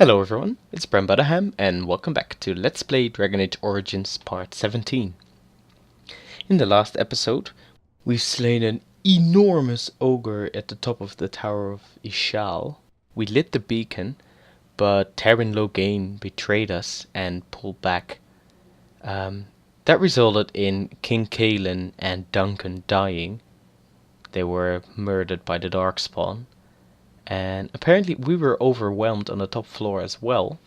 Hello everyone, it's BramButterham and welcome back to Let's Play Dragon Age Origins Part 17. In the last episode, we've slain an enormous ogre at the top of the Tower of Ishal. We lit the beacon, but Terran Loghain betrayed us and pulled back. That resulted in King Kaelin and Duncan dying. They were murdered by the Darkspawn. And apparently we were overwhelmed on the top floor as well.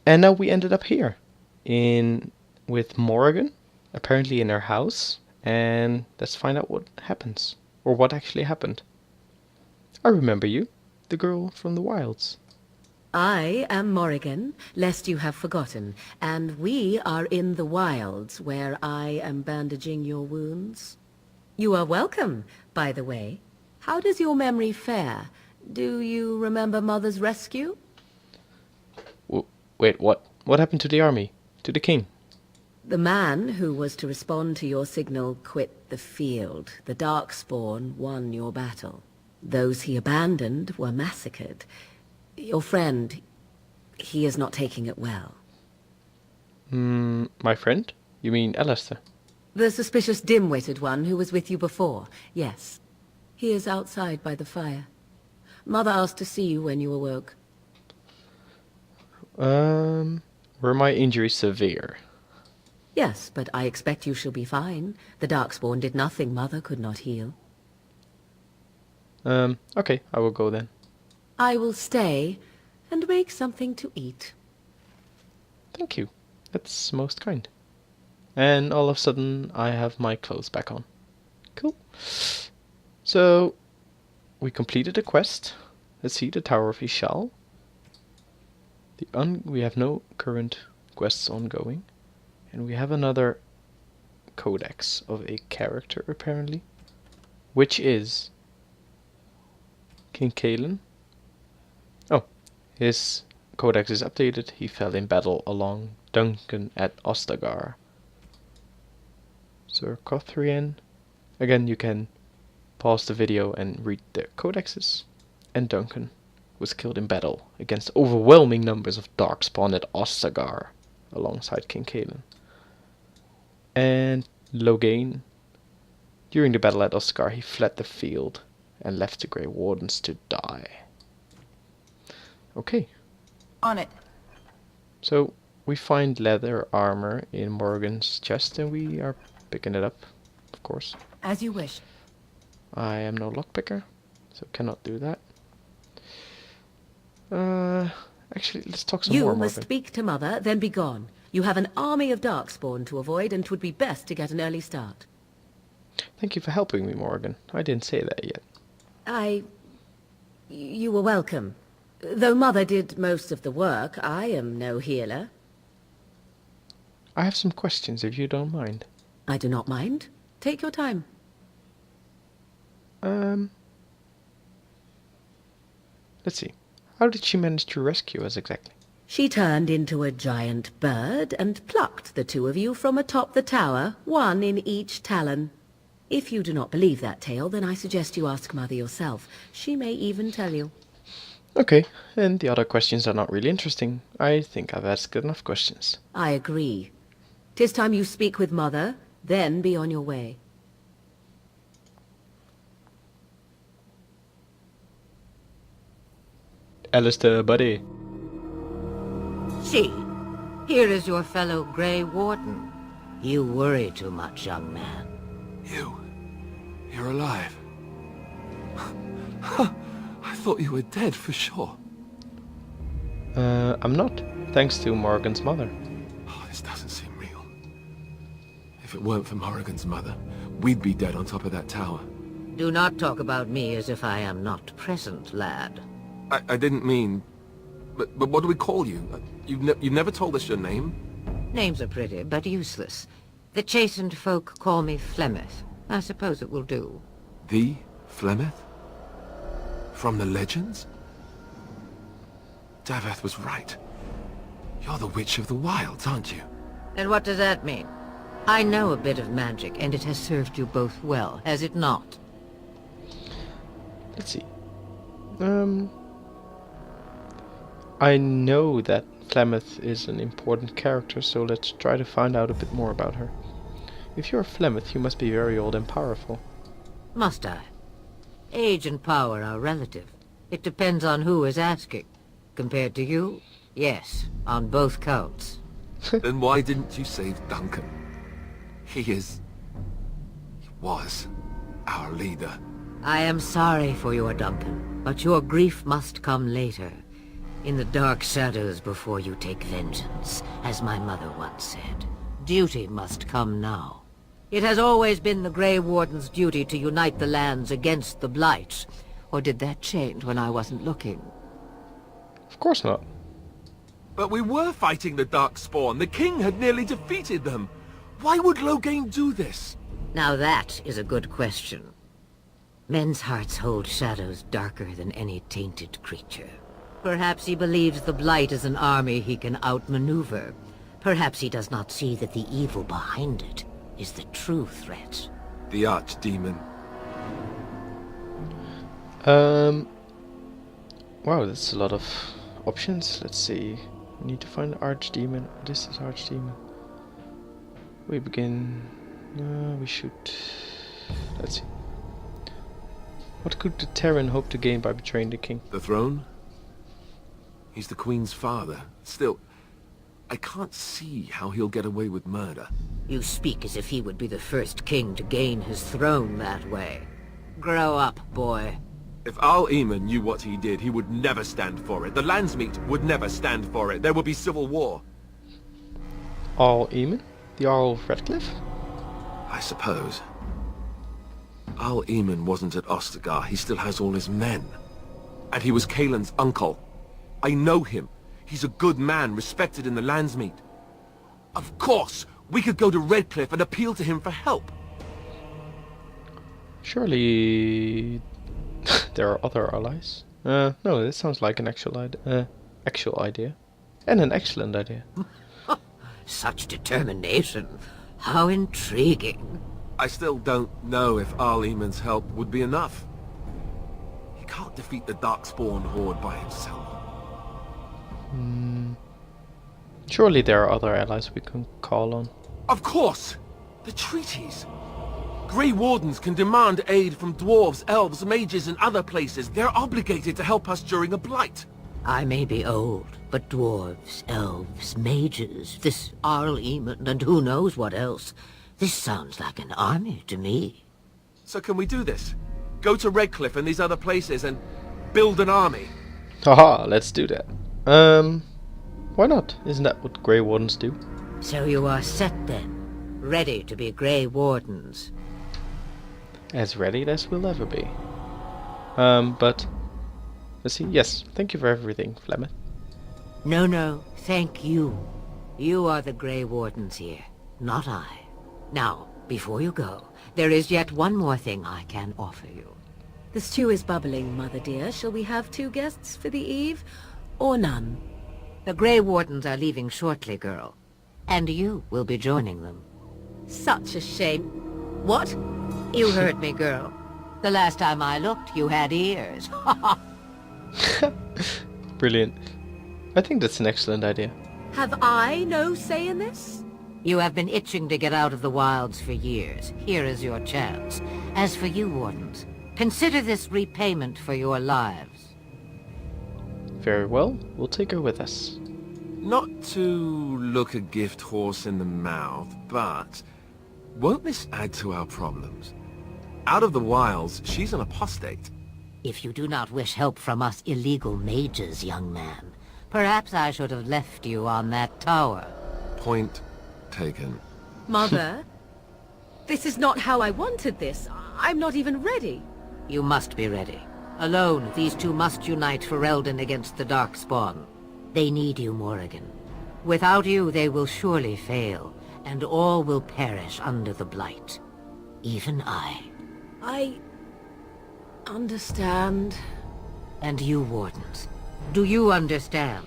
And now we ended up here with Morrigan, apparently in her house. And let's find out what happens, or what actually happened. I remember you, the girl from the wilds. I am Morrigan, lest you have forgotten, and we are in the wilds where I am bandaging your wounds. You are welcome, by the way. How does your memory fare? Do you remember Mother's rescue? Wait, what? What happened to the army? To the king? The man who was to respond to your signal quit the field. The Darkspawn won your battle. Those he abandoned were massacred. Your friend, he is not taking it well. My friend? You mean Alistair? The suspicious dim-witted one who was with you before, yes. He is outside by the fire. Mother asked to see you when you awoke. Were my injuries severe? Yes, but I expect you shall be fine. The Darkspawn did nothing Mother could not heal. Okay, I will go then. I will stay and make something to eat. Thank you. That's most kind. And all of a sudden, I have my clothes back on. Cool. So, we completed the quest. Let's see, the Tower of Ishal. We have no current quests ongoing. And we have another codex of a character, apparently. Which is King Kaelin. Oh, his codex is updated. He fell in battle along Duncan at Ostagar. Sir Cothrian. Again, you can pause the video and read the codexes. And Duncan was killed in battle against overwhelming numbers of Darkspawn at Ostagar alongside King Kaelin. And Loghain. During the battle at Ostagar, he fled the field and left the Grey Wardens to die. Okay. On it. So, we find leather armor in Morrigan's chest and we are picking it up, of course. As you wish. I am no lockpicker, so cannot do that. Actually, let's talk some more, You must Morgan. speak to Mother, then be gone. You have an army of Darkspawn to avoid, and 'twould be best to get an early start. Thank you for helping me, Morgan. I didn't say that yet. You were welcome. Though Mother did most of the work, I am no healer. I have some questions, if you don't mind. I do not mind. Take your time. Let's see. How did she manage to rescue us exactly? She turned into a giant bird and plucked the two of you from atop the tower, one in each talon. If you do not believe that tale, then I suggest you ask Mother yourself. She may even tell you. Okay, and the other questions are not really interesting. I think I've asked enough questions. I agree. 'Tis time you speak with Mother, then be on your way. Alistair, buddy. See, here is your fellow Grey Warden. You worry too much, young man. You're alive. I thought you were dead for sure. I'm not, thanks to Morrigan's mother. Oh, this doesn't seem real. If it weren't for Morrigan's mother, we'd be dead on top of that tower. Do not talk about me as if I am not present, lad. I didn't mean... But what do we call you? You've never told us your name? Names are pretty, but useless. The chastened folk call me Flemeth. I suppose it will do. The Flemeth? From the legends? Daveth was right. You're the Witch of the Wilds, aren't you? And what does that mean? I know a bit of magic, and it has served you both well, has it not? Let's see. I know that Flemeth is an important character, so let's try to find out a bit more about her. If you're Flemeth, you must be very old and powerful. Must I? Age and power are relative. It depends on who is asking. Compared to you? Yes, on both counts. Then why didn't you save Duncan? He was our leader. I am sorry for your Duncan, but your grief must come later. In the dark shadows before you take vengeance, as my mother once said. Duty must come now. It has always been the Grey Warden's duty to unite the lands against the Blight. Or did that change when I wasn't looking? Of course not. But we were fighting the Darkspawn. The king had nearly defeated them. Why would Loghain do this? Now that is a good question. Men's hearts hold shadows darker than any tainted creature. Perhaps he believes the Blight is an army he can outmaneuver. Perhaps he does not see that the evil behind it is the true threat. The Archdemon. Wow, that's a lot of options. Let's see. We need to find the Archdemon. This is Archdemon. We begin... we should... Let's see. What could the Terran hope to gain by betraying the king? The throne? He's the Queen's father. Still, I can't see how he'll get away with murder. You speak as if he would be the first king to gain his throne that way. Grow up, boy. If Al-Eamon knew what he did, he would never stand for it. The Landsmeet would never stand for it. There would be civil war. Al-Eamon? The Jarl of Redcliffe? I suppose. Al-Eamon wasn't at Ostagar. He still has all his men. And he was Kaelin's uncle. I know him. He's a good man, respected in the Landsmeet. Of course, we could go to Redcliffe and appeal to him for help. Surely... there are other allies. No, this sounds like an actual idea. And an excellent idea. Such determination. How intriguing. I still don't know if Al-Eamon's help would be enough. He can't defeat the Darkspawn horde by himself. Surely there are other allies we can call on. Of course! The treaties! Grey Wardens can demand aid from dwarves, elves, mages, and other places. They're obligated to help us during a blight. I may be old, but dwarves, elves, mages, this Al-Eamon, and who knows what else. This sounds like an army to me. So can we do this? Go to Redcliffe and these other places and build an army? Haha, let's do that. Why not? Isn't that what Grey Wardens do? So you are set then, ready to be Grey Wardens. As ready as we'll ever be. But... let's see. Yes, thank you for everything, Flemeth. No, thank you. You are the Grey Wardens here, not I. Now, before you go, there is yet one more thing I can offer you. The stew is bubbling, Mother dear. Shall we have 2 guests for the eve, or none? The Grey Wardens are leaving shortly, girl. And you will be joining them. Such a shame. What? You heard me, girl. The last time I looked, you had ears. Brilliant. I think that's an excellent idea. Have I no say in this? You have been itching to get out of the wilds for years. Here is your chance. As for you, Wardens, consider this repayment for your lives. Very well, we'll take her with us. Not to look a gift horse in the mouth, but won't this add to our problems? Out of the wilds, she's an apostate. If you do not wish help from us illegal mages, young man, perhaps I should have left you on that tower. Point taken. Mother, this is not how I wanted this. I'm not even ready. You must be ready. Alone, these 2 must unite for Eldon against the Darkspawn. They need you, Morrigan. Without you, they will surely fail, and all will perish under the Blight. Even I. I... understand. And you, Wardens, do you understand?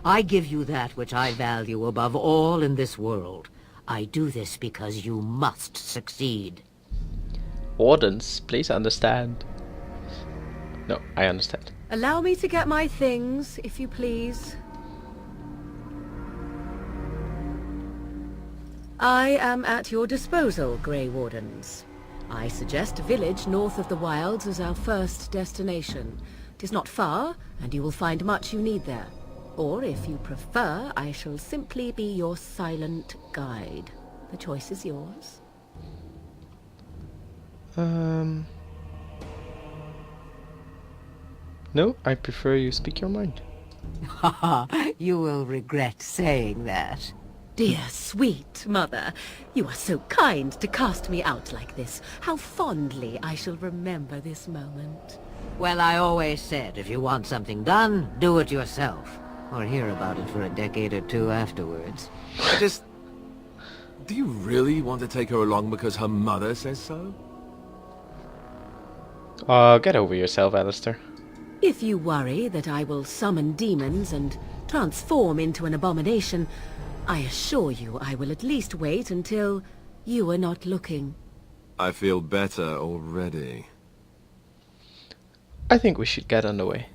I give you that which I value above all in this world. I do this because you must succeed. Wardens, please understand. No, I understand. Allow me to get my things, if you please. I am at your disposal, Grey Wardens. I suggest a village north of the wilds as our first destination. 'Tis not far, and you will find much you need there. Or, if you prefer, I shall simply be your silent guide. The choice is yours. No, I prefer you speak your mind. Haha, you will regret saying that. Dear, sweet mother, you are so kind to cast me out like this. How fondly I shall remember this moment. Well, I always said, if you want something done, do it yourself. Or hear about it for a decade or two afterwards. Do you really want to take her along because her mother says so? Get over yourself, Alistair. If you worry that I will summon demons and transform into an abomination, I assure you I will at least wait until you are not looking. I feel better already. I think we should get underway.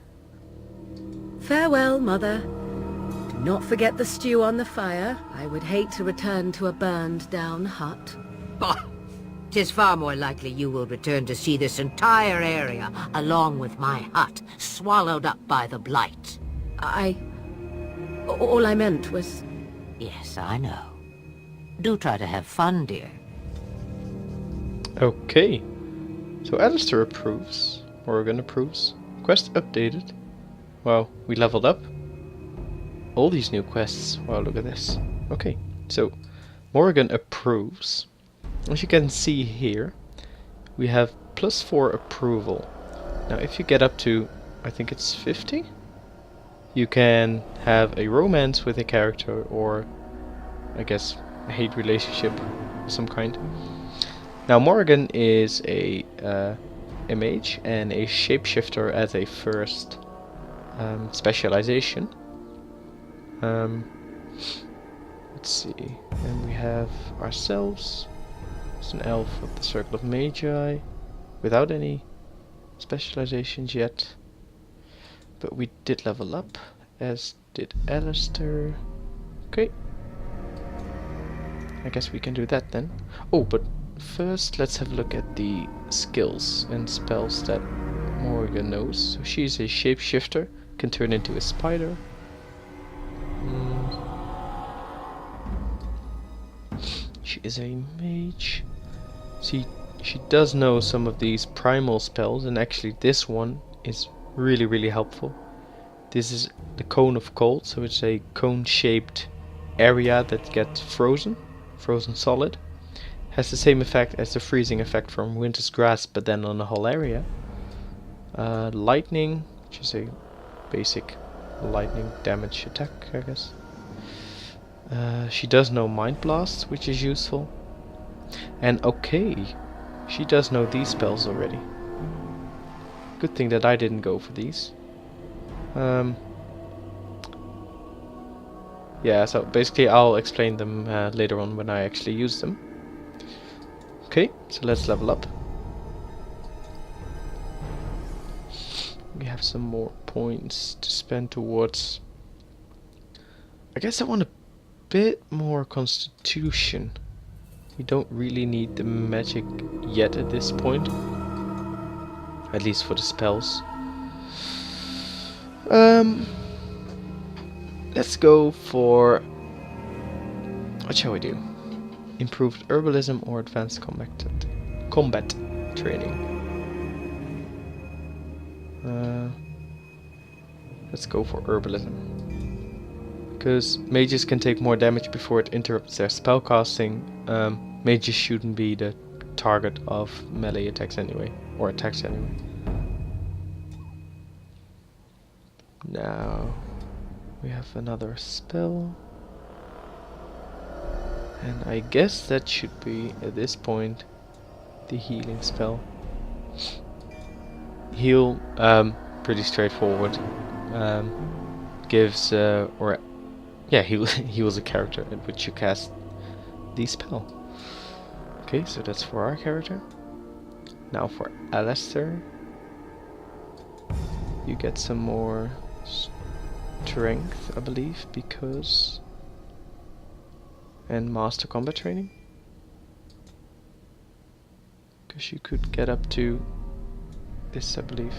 Farewell, Mother. Do not forget the stew on the fire. I would hate to return to a burned-down hut. Bah! 'Tis far more likely you will return to see this entire area, along with my hut, swallowed up by the blight. All I meant was... Yes, I know. Do try to have fun, dear. Okay. So Alistair approves. Morrigan approves. Quest updated. Wow, we leveled up. All these new quests. Wow, look at this. Okay, so Morrigan approves. As you can see here, we have +4 approval. Now if you get up to, I think it's 50, you can have a romance with a character, or I guess a hate relationship of some kind. Now Morrigan is a mage and a shapeshifter as a first specialization. Let's see, and we have ourselves. It's an elf of the Circle of Magi, without any specializations yet. But we did level up, as did Alistair. Okay. I guess we can do that then. Oh, but first let's have a look at the skills and spells that Morrigan knows. So she's a shapeshifter, can turn into a spider. She is a mage. She does know some of these primal spells, and actually this one is really helpful. This is the Cone of Cold, so it's a cone-shaped area that gets frozen solid. Has the same effect as the freezing effect from Winter's Grasp, but then on the whole area. Lightning, which is a basic lightning damage attack, I guess. She does know Mind Blast, which is useful. And okay, she does know these spells already. Good thing that I didn't go for these. Yeah, so basically I'll explain them later on when I actually use them. Okay, so let's level up. We have some more points to spend towards... I guess I want a bit more constitution. We don't really need the magic yet at this point. At least for the spells. Let's go for... what shall we do? Improved herbalism or advanced combat training. Let's go for herbalism. Because mages can take more damage before it interrupts their spellcasting. Mages shouldn't be the target of melee attacks anyway, or attacks anyway. Now we have another spell, and I guess that should be at this point the healing spell. Heal, pretty straightforward. Gives heals a character at which you cast the spell. Okay, so that's for our character. Now for Alistair. you get some more strength, I believe, because... and master combat training. Because you could get up to this, I believe.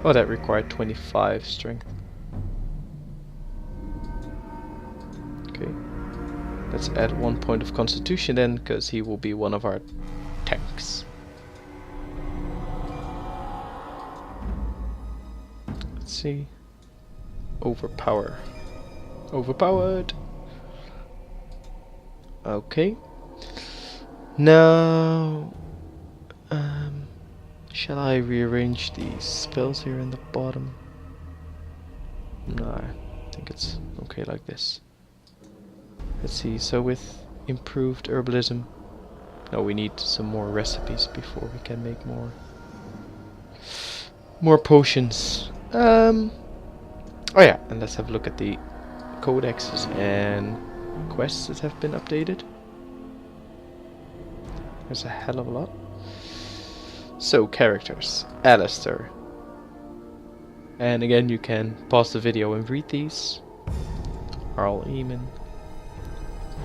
Oh, that required 25 strength. Okay. Let's add 1 point of constitution then, because he will be one of our tanks. Let's see. Overpower. Overpowered! Okay. Now... shall I rearrange these spells here in the bottom? No, I think it's okay like this. Let's see, so with improved herbalism... No, we need some more recipes before we can make more potions. Oh yeah, and let's have a look at the codexes and quests that have been updated. There's a hell of a lot. So, characters. Alistair. And again, you can pause the video and read these. Arl Eamon.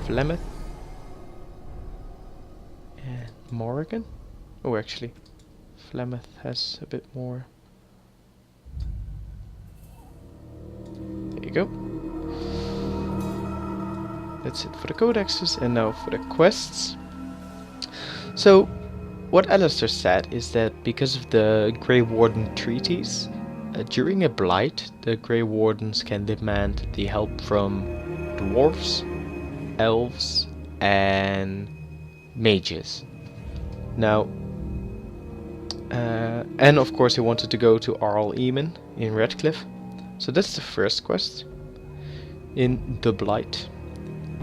Flemeth. And Morrigan. Oh, actually, Flemeth has a bit more. There you go. That's it for the codexes, and now for the quests. So, what Alistair said is that because of the Grey Warden treaties, during a blight, the Grey Wardens can demand the help from dwarves, elves, and mages. Now, and of course he wanted to go to Arl Eamon in Redcliffe. So that's the first quest. In the blight,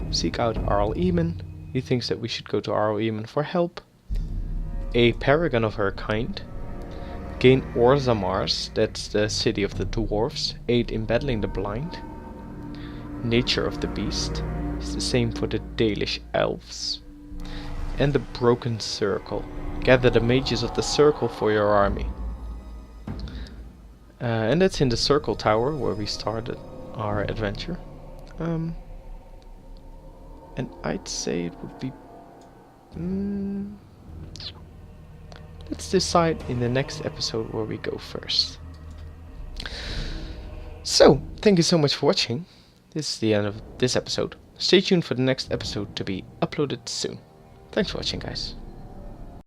seek out Arl Eamon. He thinks that we should go to Arl Eamon for help. A paragon of her kind. Gain Orzammars, that's the city of the dwarves. Aid in battling the blind. Nature of the beast is the same for the Dalish elves. And the Broken Circle. Gather the mages of the circle for your army. And that's in the Circle Tower where we started our adventure. And I'd say it would be... let's decide in the next episode where we go first. So, thank you so much for watching. This is the end of this episode. Stay tuned for the next episode to be uploaded soon. Thanks for watching, guys.